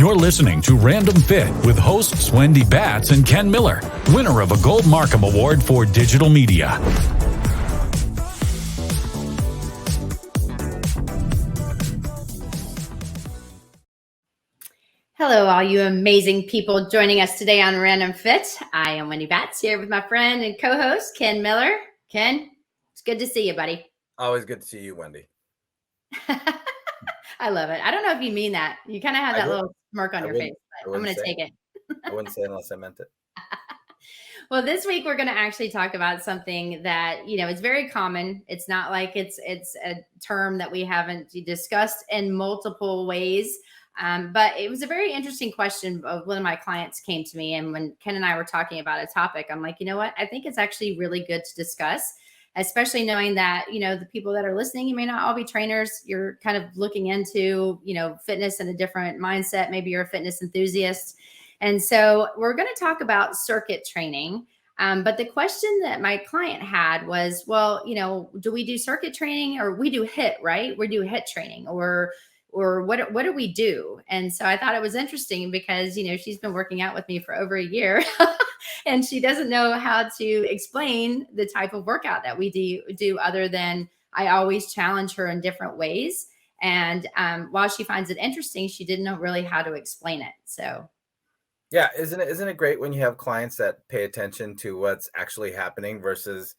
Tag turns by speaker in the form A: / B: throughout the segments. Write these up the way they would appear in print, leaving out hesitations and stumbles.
A: You're listening to Random Fit with hosts Wendy Batts and Ken Miller, winner of a Gold Markham Award for Digital Media.
B: Hello, all you amazing people joining us today on Random Fit. I am Wendy Batts here with my friend and co-host, Ken Miller. Ken, it's good to see you, buddy.
C: Always good to see you, Wendy.
B: I love it. I don't know if you mean that. You kind of have that little smirk on your face, but I'm going to take it.
C: I wouldn't say unless I meant it.
B: Well, this week we're going to actually talk about something that, it's very common. It's not like it's a term that we haven't discussed in multiple ways. But it was a very interesting question. One of my clients came to me, and when Ken and I were talking about a topic, I'm like, you know what? I think it's actually really good to discuss, especially knowing that, the people that are listening, you may not all be trainers. You're kind of looking into, fitness in a different mindset. Maybe you're a fitness enthusiast. And so we're going to talk about circuit training. But the question that my client had was, well, do we do circuit training, or we do HIIT, right? We do HIIT training, or what do we do? And so I thought it was interesting because, she's been working out with me for over a year and she doesn't know how to explain the type of workout that we do other than I always challenge her in different ways. And while she finds it interesting, she didn't know really how to explain it. So
C: yeah, isn't it great when you have clients that pay attention to what's actually happening versus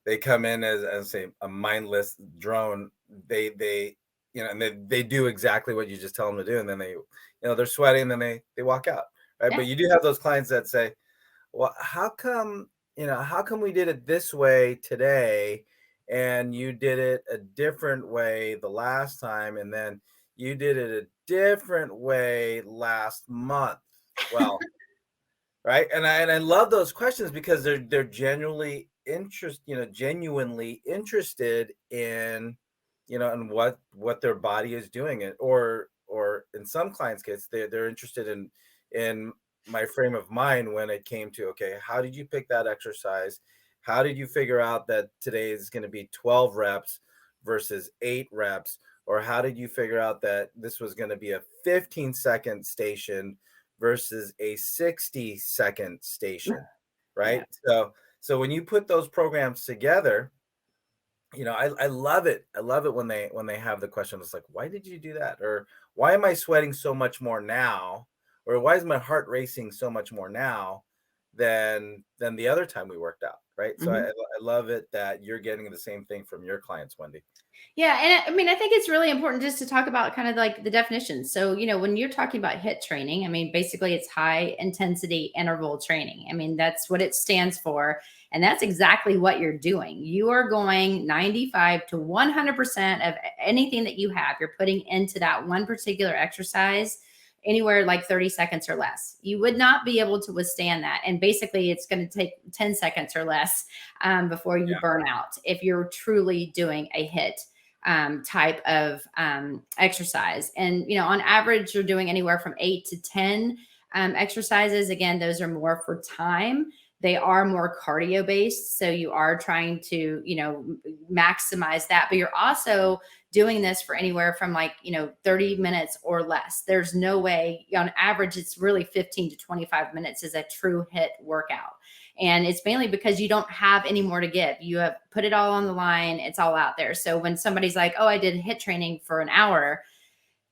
C: they come in as say a mindless drone. They and they do exactly what you just tell them to do, and then they they're sweating, and then they walk out, right? Yeah. But you do have those clients that say, well, how come we did it this way today and you did it a different way the last time, and then you did it a different way last month? Well, right. And I love those questions because they're genuinely interested in and what their body is doing, or in some clients' case, they're interested in my frame of mind when it came to, okay, how did you pick that exercise? How did you figure out that today is going to be 12 reps versus 8 reps? Or how did you figure out that this was going to be a 15-second station versus a 60-second station, right? Yeah. So when you put those programs together, I love it. I love it when they have the question. It's like, why did you do that? Or why am I sweating so much more now? Or why is my heart racing so much more now than the other time we worked out, right? So I love it that you're getting the same thing from your clients, Wendy.
B: Yeah. And I mean, I think it's really important just to talk about kind of like the definitions. So, when you're talking about HIIT training, I mean, basically it's high intensity interval training. I mean, that's what it stands for. And that's exactly what you're doing. You are going 95 to 100% of anything that you have, you're putting into that one particular exercise, anywhere like 30 seconds or less. You would not be able to withstand that. And basically it's going to take 10 seconds or less before you burn out if you're truly doing a HIIT type of exercise. And, on average, you're doing anywhere from 8 to 10 exercises. Again, those are more for time. They are more cardio based. So you are trying to, maximize that, but you're also doing this for anywhere from 30 minutes or less. There's no way on average, it's really 15 to 25 minutes is a true HIIT workout. And it's mainly because you don't have any more to give. You have put it all on the line. It's all out there. So when somebody's like, oh, I did HIIT training for an hour,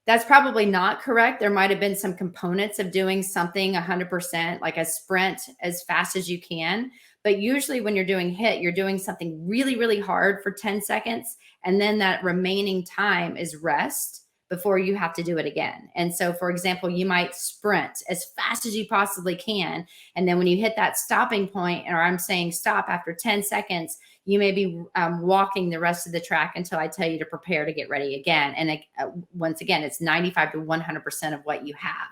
B: that's probably not correct. There might have been some components of doing something 100%, like a sprint as fast as you can. But usually when you're doing HIIT, you're doing something really, really hard for 10 seconds. And then that remaining time is rest before you have to do it again. And so, for example, you might sprint as fast as you possibly can. And then when you hit that stopping point, or I'm saying stop after 10 seconds, you may be walking the rest of the track until I tell you to prepare to get ready again. And once again, it's 95 to 100% of what you have.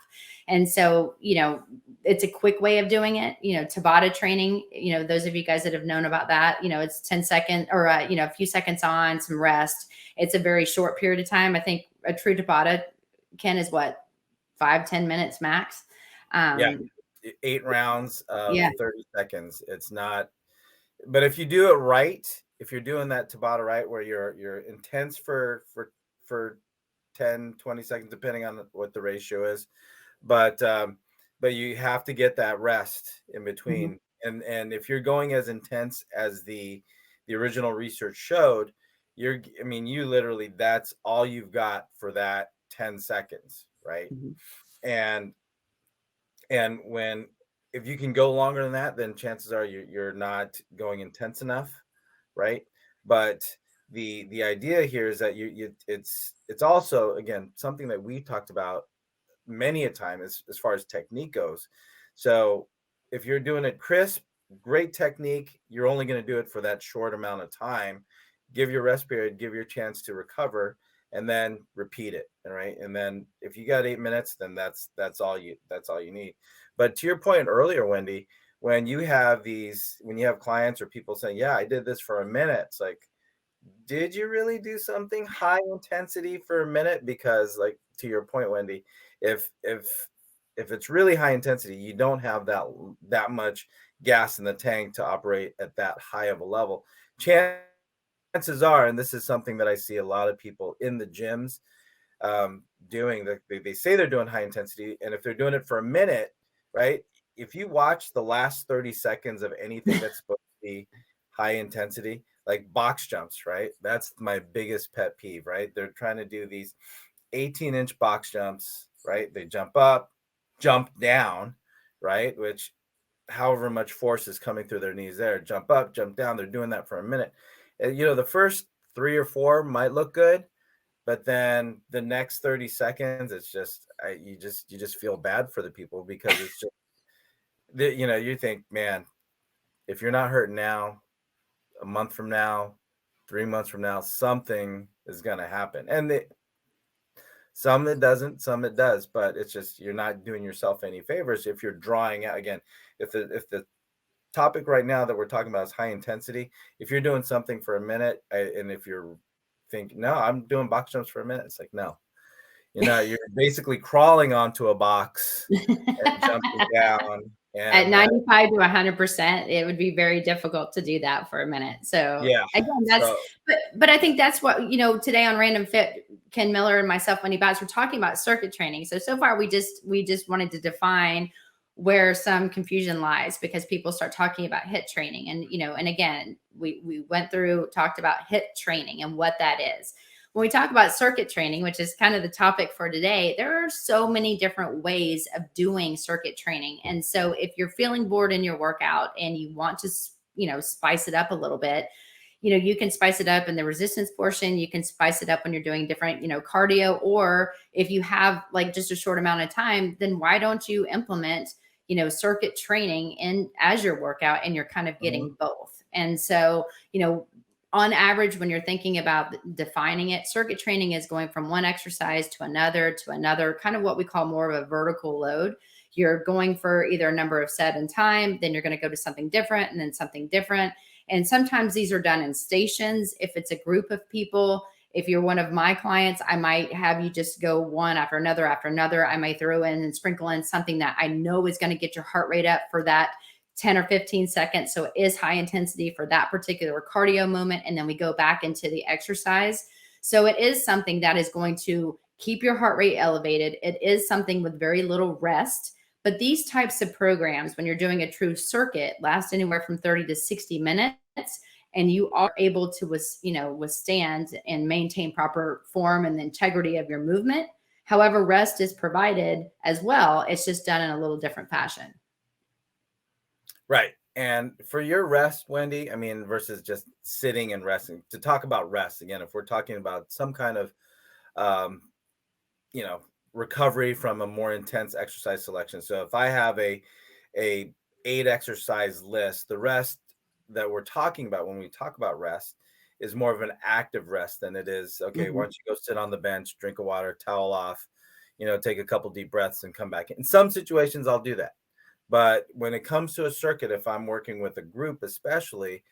B: And so, it's a quick way of doing it. Tabata training, those of you guys that have known about that, it's 10 seconds or, a few seconds on, some rest. It's a very short period of time. I think a true Tabata, Ken, is what, 5-10 minutes max.
C: 8 rounds of 30 seconds. It's not. But if you do it right, if you're doing that Tabata right, where you're intense for 10, 20 seconds, depending on what the ratio is, but you have to get that rest in
B: Mhm.
C: between. And if you're going as intense as the original research showed, I mean, you literally, that's all you've got for that 10 seconds, right?
B: Mhm.
C: And when, if you can go longer than that, then chances are you're not going intense enough, right? But the idea here is that it's also, again, something that we talked about many a time as far as technique goes. So if you're doing it crisp, great technique, you're only going to do it for that short amount of time. Give your rest period, give your chance to recover, and then repeat it. All right. And then if you got 8 minutes, then that's all you need. But to your point earlier, Wendy, when you have clients or people saying, yeah, I did this for a minute, it's like, did you really do something high intensity for a minute? Because, like, to your point, Wendy, if it's really high intensity, you don't have that much gas in the tank to operate at that high of a level. Chances are, and this is something that I see a lot of people in the gyms doing, that they say they're doing high intensity, and if they're doing it for a minute, right? If you watch the last 30 seconds of anything that's supposed to be high intensity, like box jumps, right? That's my biggest pet peeve, right? They're trying to do these 18-inch box jumps, right? They jump up, jump down, right? Which, however much force is coming through their knees there, jump up, jump down. They're doing that for a minute. And, the first three or four might look good, but then the next 30 seconds, it's just, you just feel bad for the people, because it's just, you think, man, if you're not hurting now, a month from now, 3 months from now, something is going to happen. And some it doesn't, some it does, but it's just, you're not doing yourself any favors if you're drawing out. Again, if the topic right now that we're talking about is high intensity, if you're doing something for a minute, and if you're thinking, no, I'm doing box jumps for a minute, it's like, no, you're basically crawling onto a box and jumping down.
B: At
C: And
B: 95 to 100%, it would be very difficult to do that for a minute. So
C: yeah,
B: again,
C: so
B: but I think that's what, today on Random Fit, Ken Miller and myself, Wendy Batts, we're talking about circuit training. So far we just wanted to define where some confusion lies, because people start talking about HIIT training, and again, we went through, talked about HIIT training and what that is. When we talk about circuit training, which is kind of the topic for today, there are so many different ways of doing circuit training. And so if you're feeling bored in your workout and you want to, spice it up a little bit, you can spice it up in the resistance portion. You can spice it up when you're doing different, cardio, or if you have like just a short amount of time, then why don't you implement, circuit training in as your workout, and you're kind of
C: mhm.
B: getting both. And so, on average, when you're thinking about defining it, circuit training is going from one exercise to another, kind of what we call more of a vertical load. You're going for either a number of set and time, then you're going to go to something different, and then something different. And sometimes these are done in stations. If it's a group of people, if you're one of my clients, I might have you just go one after another after another. I might throw in and sprinkle in something that I know is going to get your heart rate up for that 10 or 15 seconds. So it is high intensity for that particular cardio moment. And then we go back into the exercise. So it is something that is going to keep your heart rate elevated. It is something with very little rest. But these types of programs, when you're doing a true circuit, last anywhere from 30 to 60 minutes. And you are able to, withstand and maintain proper form and the integrity of your movement. However, rest is provided as well. It's just done in a little different fashion.
C: Right. And for your rest, Wendy, I mean, versus just sitting and resting, to talk about rest again, if we're talking about some kind of, um, you know, recovery from a more intense exercise selection. So if I have a 8 exercise list, the rest that we're talking about when we talk about rest is more of an active rest than it is, okay,
B: Mhm.
C: once you go sit on the bench, drink a water, towel off, take a couple deep breaths and come back. In some situations, I'll do that. But when it comes to a circuit, if I'm working with a group, especially,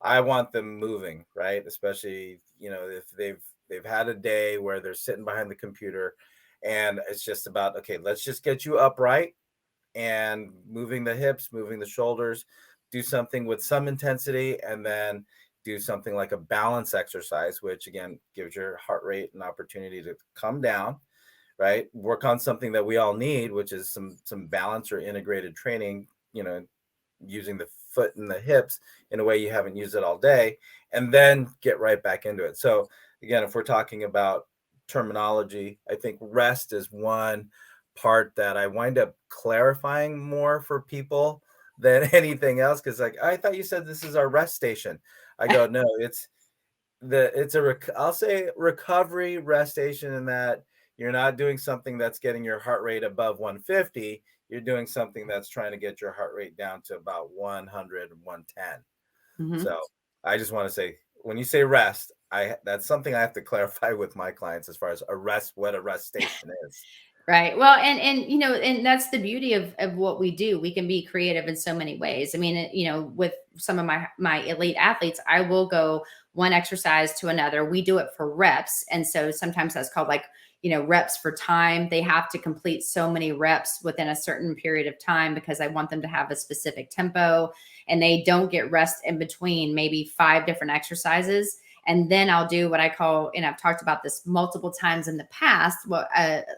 C: I want them moving, right? Especially, if they've had a day where they're sitting behind the computer, and it's just about, okay, let's just get you upright and moving the hips, moving the shoulders, do something with some intensity, and then do something like a balance exercise, which again gives your heart rate an opportunity to come down, right? Work on something that we all need, which is some balance or integrated training, using the foot and the hips in a way you haven't used it all day, and then get right back into it. So again, if we're talking about terminology, I think rest is one part that I wind up clarifying more for people than anything else. Cause like, I thought you said this is our rest station. I go, no, I'll say recovery rest station, in that you're not doing something that's getting your heart rate above 150. You're doing something that's trying to get your heart rate down to about 100, 110.
B: Mhm.
C: So I just want to say, when you say rest, that's something I have to clarify with my clients as far as what a rest station is.
B: Right. Well, and that's the beauty of what we do. We can be creative in so many ways. I mean, with some of my elite athletes, I will go one exercise to another. We do it for reps, and so sometimes that's called like reps for time. They have to complete so many reps within a certain period of time because I want them to have a specific tempo, and they don't get rest in between maybe 5 different exercises. And then I'll do what I call, and I've talked about this multiple times in the past,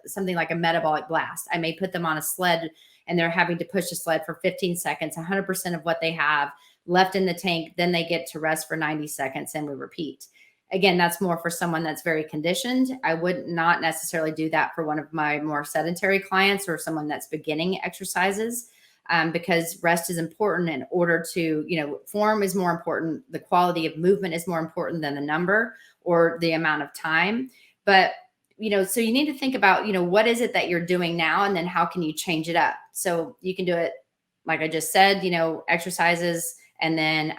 B: something like a metabolic blast. I may put them on a sled and they're having to push a sled for 15 seconds, 100% of what they have left in the tank. Then they get to rest for 90 seconds and we repeat. Again, that's more for someone that's very conditioned. I would not necessarily do that for one of my more sedentary clients or someone that's beginning exercises. Because rest is important in order to, form is more important. The quality of movement is more important than the number or the amount of time. But, so you need to think about, what is it that you're doing now? And then how can you change it up? So you can do it, like I just said, exercises and then,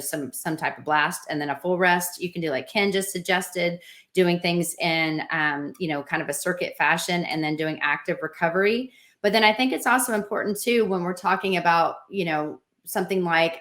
B: some type of blast and then a full rest. You can do like Ken just suggested, doing things in, kind of a circuit fashion and then doing active recovery. But then I think it's also important too, when we're talking about, something like,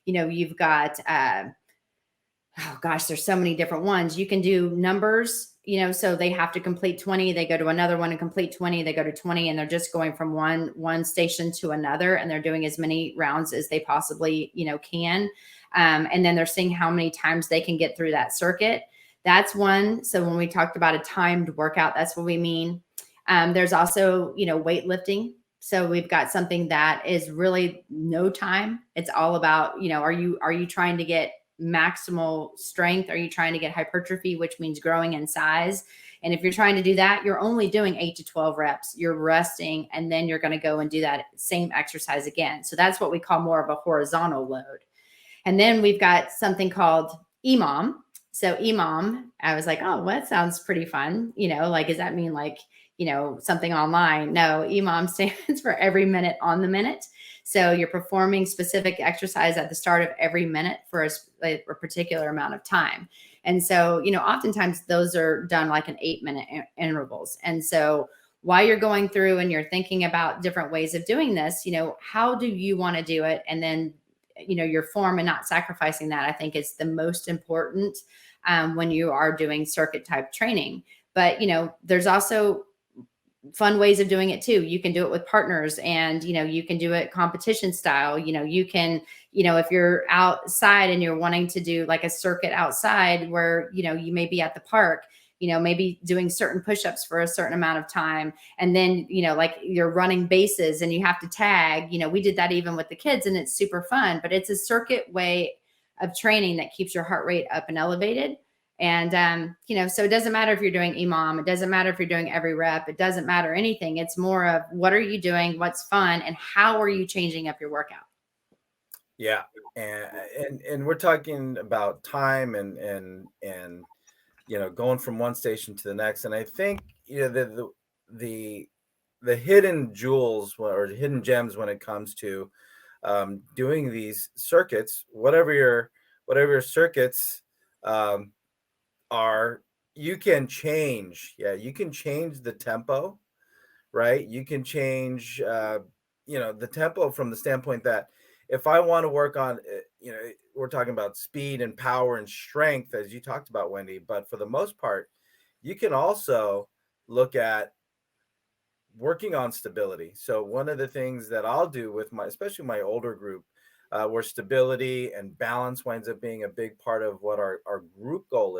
B: you've got, oh gosh, there's so many different ones. You can do numbers, so they have to complete 20, they go to another one and complete 20, they go to 20, and they're just going from one station to another, and they're doing as many rounds as they possibly, can. And then they're seeing how many times they can get through that circuit. That's one. So when we talked about a timed workout, that's what we mean. There's also, weightlifting. So we've got something that is really no time. It's all about, are you trying to get maximal strength? Are you trying to get hypertrophy, which means growing in size? And if you're trying to do that, you're only doing 8 to 12 reps. You're resting, and then you're going to go and do that same exercise again. So that's what we call more of a horizontal load. And then we've got something called EMOM. So EMOM, I was like, oh, well, that sounds pretty fun. Like, does that mean like, something online? No, EMOM stands for every minute on the minute. So you're performing specific exercise at the start of every minute for a particular amount of time. And so, oftentimes those are done like in 8-minute intervals. And so while you're going through and you're thinking about different ways of doing this, how do you want to do it? And then, your form and not sacrificing that, I think is the most important when you are doing circuit type training. But, there's also fun ways of doing it too. You can do it with partners, and you can do it competition style. You can, if you're outside and you're wanting to do like a circuit outside where you may be at the park, maybe doing certain push-ups for a certain amount of time, and then like you're running bases and you have to tag. We did that even with the kids, and it's super fun. But it's a circuit way of training that keeps your heart rate up and elevated. And, so it doesn't matter if you're doing EMOM, it doesn't matter if you're doing every rep, it doesn't matter anything. It's more of what are you doing, what's fun, and how are you changing up your workout?
C: Yeah. And we're talking about time and going from one station to the next. And I think, the hidden jewels or hidden gems when it comes to doing these circuits, whatever your circuits, are, you can change. Yeah, you can change the tempo, right? You can change the tempo from the standpoint that if I want to work on we're talking about speed and power and strength, as you talked about, Wendy, but for the most part, you can also look at working on stability. So one of the things that I'll do with especially my older group, where stability and balance winds up being a big part of what our group goal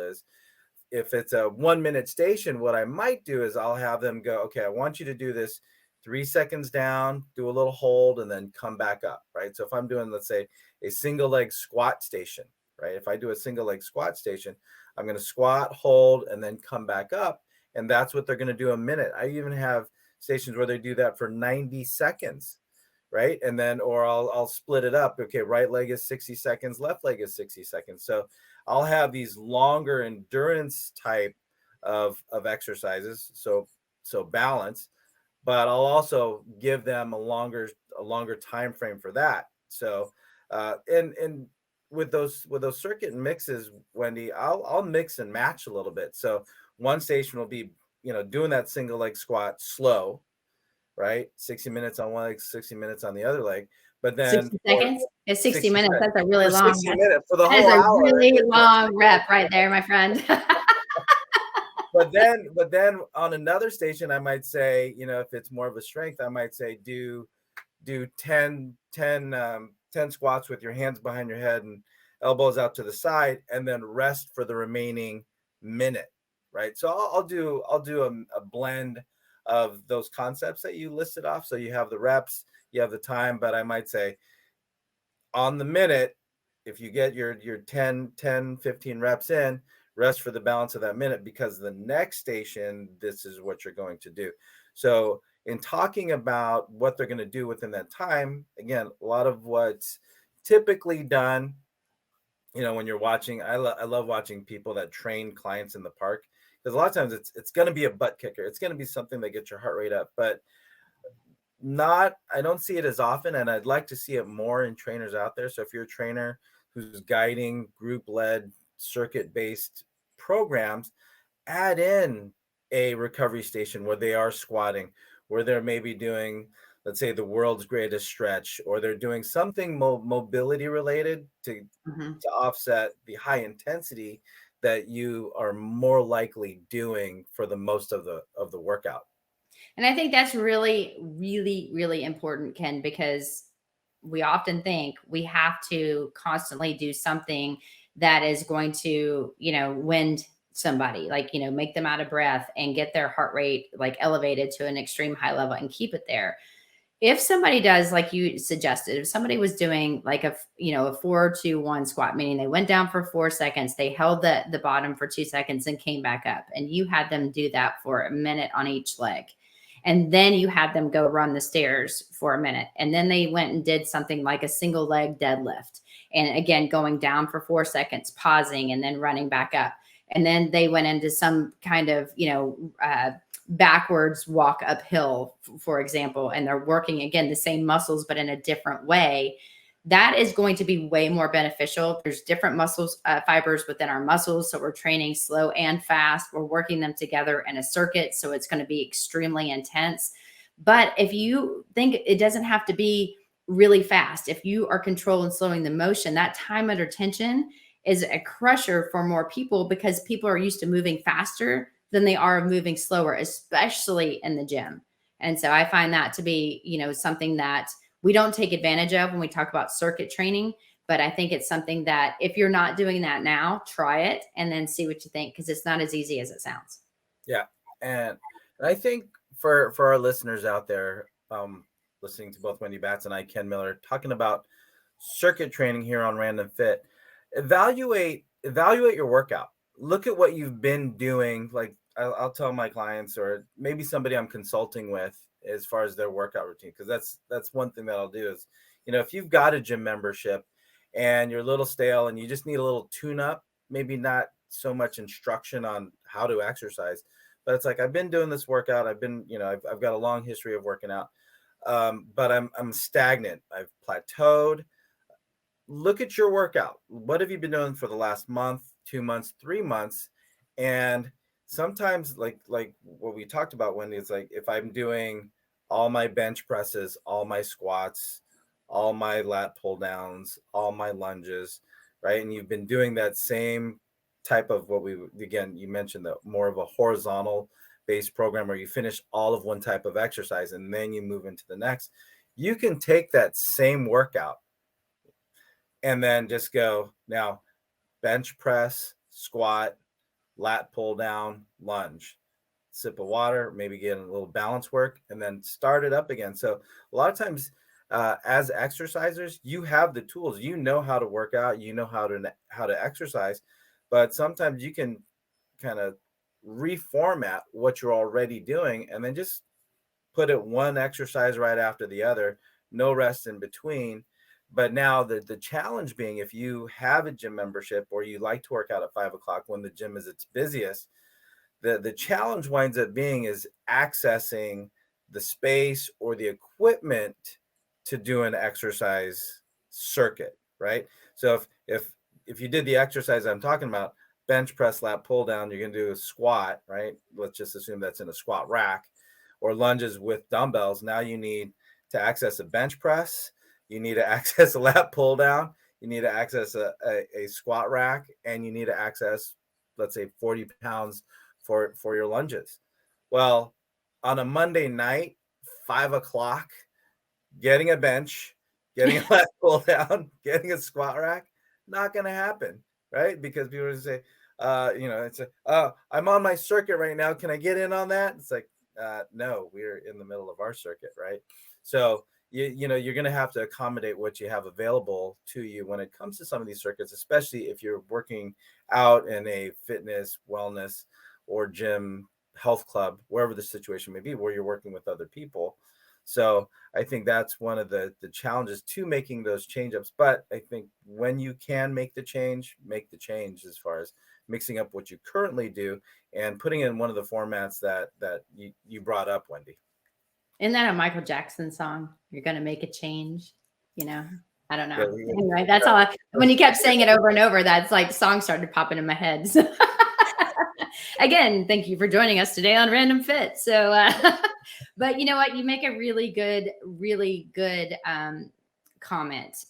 C: if it's a 1 minute station, what I might do is I'll have them go, okay, I want you to do this 3 seconds down, do a little hold, and then come back up, right? So if I'm doing, let's say, a single leg squat station, right? If I do a single leg squat station, I'm going to squat, hold, and then come back up. And that's what they're going to do a minute. I even have stations where they do that for 90 seconds, right? And then, or I'll split it up. Okay, right leg is 60 seconds, left leg is 60 seconds. So I'll have these longer endurance type of exercises. So balance, but I'll also give them a longer time frame for that. So and with those circuit mixes, Wendy, I'll mix and match a little bit. So one station will be, doing that single leg squat slow, right? 60 minutes on one leg, 60 minutes on the other leg. But then
B: 60 seconds? It's 60 minutes.
C: seconds.
B: That's a really
C: For
B: long
C: 60 minutes for the
B: That is
C: whole
B: a
C: hour.
B: really long rep right there, my friend.
C: But then on another station, I might say, if it's more of a strength, I might say do 10 squats with your hands behind your head and elbows out to the side, and then rest for the remaining minute, right? So I'll do a blend of those concepts that you listed off. So you have the reps, you have the time, but I might say on the minute, if you get your 15 reps in, rest for the balance of that minute, because the next station, this is what you're going to do. So in talking about what they're going to do within that time, again, a lot of what's typically done, when you're watching, I love watching people that train clients in the park, because a lot of times it's going to be a butt kicker. It's going to be something that gets your heart rate up, but I don't see it as often, and I'd like to see it more in trainers out there. So if you're a trainer who's guiding group-led circuit-based programs, add in a recovery station where they are squatting, where they're maybe doing, let's say, the world's greatest stretch, or they're doing something mobility related to offset the high intensity that you are more likely doing for the most of the workout.
B: And I think that's really, really, really important, Ken, because we often think we have to constantly do something that is going to, wind somebody, like, make them out of breath and get their heart rate like elevated to an extreme high level and keep it there. If somebody does, like you suggested, if somebody was doing like a 4-2-1 squat, meaning they went down for 4 seconds, they held the bottom for 2 seconds and came back up, and you had them do that for a minute on each leg. And then you had them go run the stairs for a minute. And then they went and did something like a single leg deadlift. And again, going down for 4 seconds, pausing, and then running back up. And then they went into some kind of, backwards walk uphill, for example, and they're working again the same muscles, but in a different way. That is going to be way more beneficial. There's different muscles, fibers within our muscles. So we're training slow and fast. We're working them together in a circuit. So it's going to be extremely intense. But if you think it doesn't have to be really fast, if you are controlling slowing the motion, that time under tension is a crusher for more people, because people are used to moving faster than they are moving slower, especially in the gym. And so I find that to be, something that we don't take advantage of when we talk about circuit training. But I think it's something that if you're not doing that now, try it and then see what you think, because it's not as easy as it sounds.
C: Yeah. And I think for our listeners out there, listening to both Wendy Batts and I, Ken Miller, talking about circuit training here on Random Fit, evaluate your workout. Look at what you've been doing. Like I'll tell my clients, or maybe somebody I'm consulting with, as far as their workout routine, because that's one thing that I'll do is, if you've got a gym membership and you're a little stale and you just need a little tune up, maybe not so much instruction on how to exercise, but it's like, I've been doing this workout, I've been, I've got a long history of working out, but I'm stagnant, I've plateaued. Look at your workout. What have you been doing for the last month, 2 months, 3 months? And sometimes, like what we talked about, Wendy, it's like, if I'm doing all my bench presses, all my squats, all my lat pull downs, all my lunges, right? And you've been doing that same type of again, you mentioned that more of a horizontal based program where you finish all of one type of exercise and then you move into the next. You can take that same workout and then just go, now bench press, squat, lat pull down, lunge, sip of water, maybe get a little balance work, and then start it up again. So a lot of times, as exercisers, you have the tools. You know how to work out. You know how to exercise, but sometimes you can kind of reformat what you're already doing, and then just put it one exercise right after the other, no rest in between. But now the challenge being, if you have a gym membership or you like to work out at 5 o'clock when the gym is its busiest, the challenge winds up being is accessing the space or the equipment to do an exercise circuit, right? So if you did the exercise I'm talking about, bench press, lat pull down, you're going to do a squat, right? Let's just assume that's in a squat rack, or lunges with dumbbells. Now you need to access a bench press, you need to access a lat pull down, you need to access a squat rack, and you need to access, let's say, 40 pounds for your lunges. Well, on a Monday night, 5 o'clock, getting a bench, getting a lat pull down, getting a squat rack, not going to happen, right? Because people are say, it's I'm on my circuit right now. Can I get in on that? It's like, no, we're in the middle of our circuit, right? So you're going to have to accommodate what you have available to you when it comes to some of these circuits, especially if you're working out in a fitness, wellness, or gym, health club, wherever the situation may be, where you're working with other people. So I think that's one of the challenges to making those change ups. But I think when you can make the change as far as mixing up what you currently do and putting in one of the formats that you brought up, Wendy.
B: Isn't that a Michael Jackson song? You're going to make a change, you know? I don't
C: Yeah,
B: know. Anyway, that's all. When you kept saying it over and over, that's like songs started popping in my head. So again, thank you for joining us today on Random Fit. So, but you know what? You make a really good comment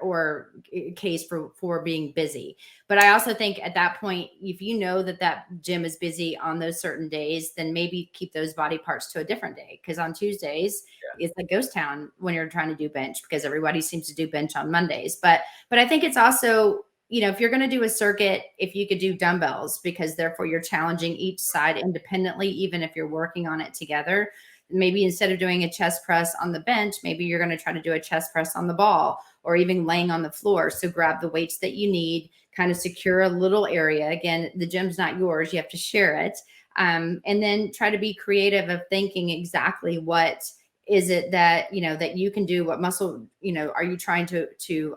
B: or case for being busy. But I also think at that point, if you know that gym is busy on those certain days, then maybe keep those body parts to a different day. Because on Tuesdays, it's a ghost town when you're trying to do bench, because everybody seems to do bench on Mondays. But I think it's also, if you're going to do a circuit, if you could do dumbbells, because therefore you're challenging each side independently, even if you're working on it together. Maybe instead of doing a chest press on the bench, maybe you're going to try to do a chest press on the ball, or even laying on the floor. So grab the weights that you need, kind of secure a little area. Again, the gym's not yours. You have to share it. And then try to be creative of thinking exactly what is it that, that you can do, what muscle, are you trying to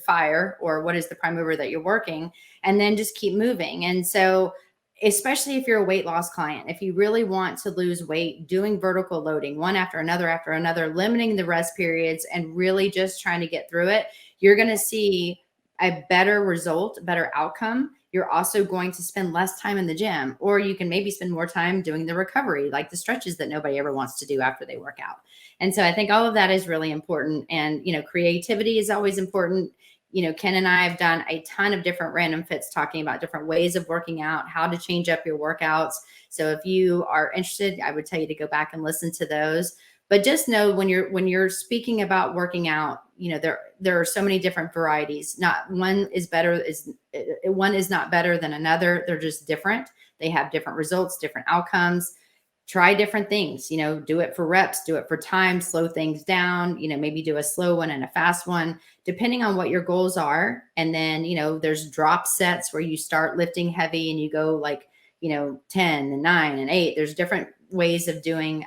B: fire, or what is the prime mover that you're working, and then just keep moving. And so, especially if you're a weight loss client, if you really want to lose weight, doing vertical loading one after another, limiting the rest periods, and really just trying to get through it, you're going to see a better result, better outcome. You're also going to spend less time in the gym, or you can maybe spend more time doing the recovery, like the stretches that nobody ever wants to do after they work out. And so I think all of that is really important. And, creativity is always important. Ken and I have done a ton of different random fits talking about different ways of working out, how to change up your workouts. So if you are interested, I would tell you to go back and listen to those. But just know when you're speaking about working out, there are so many different varieties. Not one is not better than another. They're just different. They have different results, different outcomes. Try different things, do it for reps, do it for time, slow things down, maybe do a slow one and a fast one, depending on what your goals are. And then, there's drop sets where you start lifting heavy and you go like, 10 and 9 and 8. There's different ways of doing,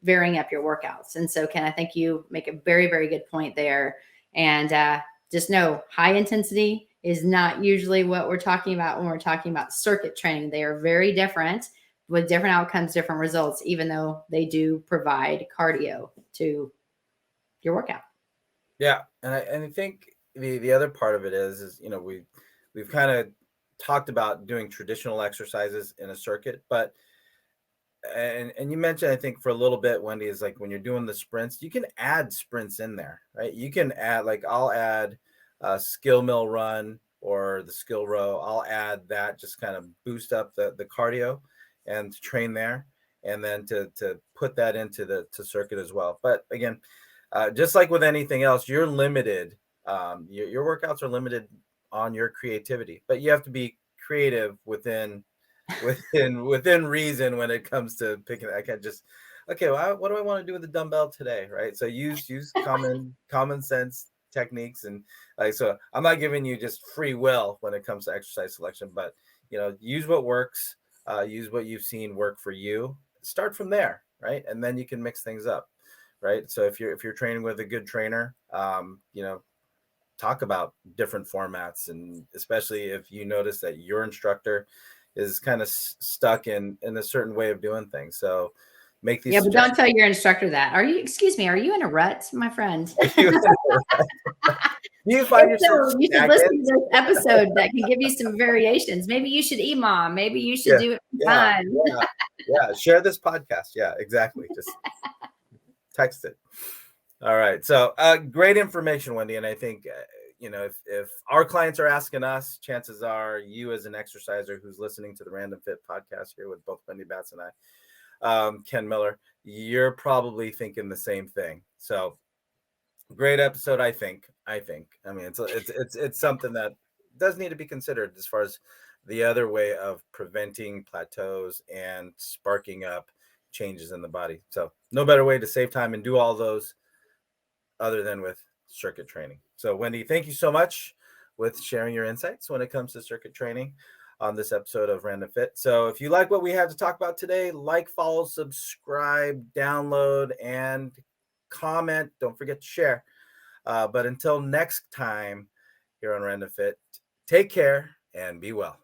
B: varying up your workouts. And so, Ken, I think you make a very, very good point there. And just know high intensity is not usually what we're talking about when we're talking about circuit training. They are very different, with different outcomes, different results, even though they do provide cardio to your workout.
C: Yeah. And I think the other part of it is, we've kind of talked about doing traditional exercises in a circuit, but and you mentioned, I think for a little bit, Wendy, is like when you're doing the sprints, you can add sprints in there, right? You can add, like, I'll add a skill mill run or the skill row. I'll add that, just kind of boost up the cardio and to train there, and then to put that into the circuit as well. But again, just like with anything else, you're limited. Your workouts are limited on your creativity, but you have to be creative within reason when it comes to picking. I can't just, okay, well, what do I want to do with the dumbbell today, right? So use common sense techniques, and like, so I'm not giving you just free will when it comes to exercise selection, but use what works, use what you've seen work for you. Start from there, right? And then you can mix things up, right? So if you're training with a good trainer, talk about different formats, and especially if you notice that your instructor is kind of stuck in a certain way of doing things. So make these
B: but don't tell your instructor that. Are you in a rut, my friend?
C: Do you find yourself
B: you should listen to this episode that can give you some variations. Maybe you should EMOM. Maybe you should do it fun.
C: Yeah. Share this podcast. Yeah, exactly. Just text it. All right. So great information, Wendy. And I think, if our clients are asking us, chances are you as an exerciser who's listening to the Random Fit podcast here with both Wendy Batts and I, Ken Miller, you're probably thinking the same thing. So great episode. I think, I mean, it's something that does need to be considered as far as the other way of preventing plateaus and sparking up changes in the body. So no better way to save time and do all those other than with circuit training. So Wendy, thank you so much with sharing your insights when it comes to circuit training on this episode of Random Fit. So if you like what we have to talk about today, like, follow, subscribe, download, and comment. Don't forget to share. But until next time here on Random Fit, take care and be well.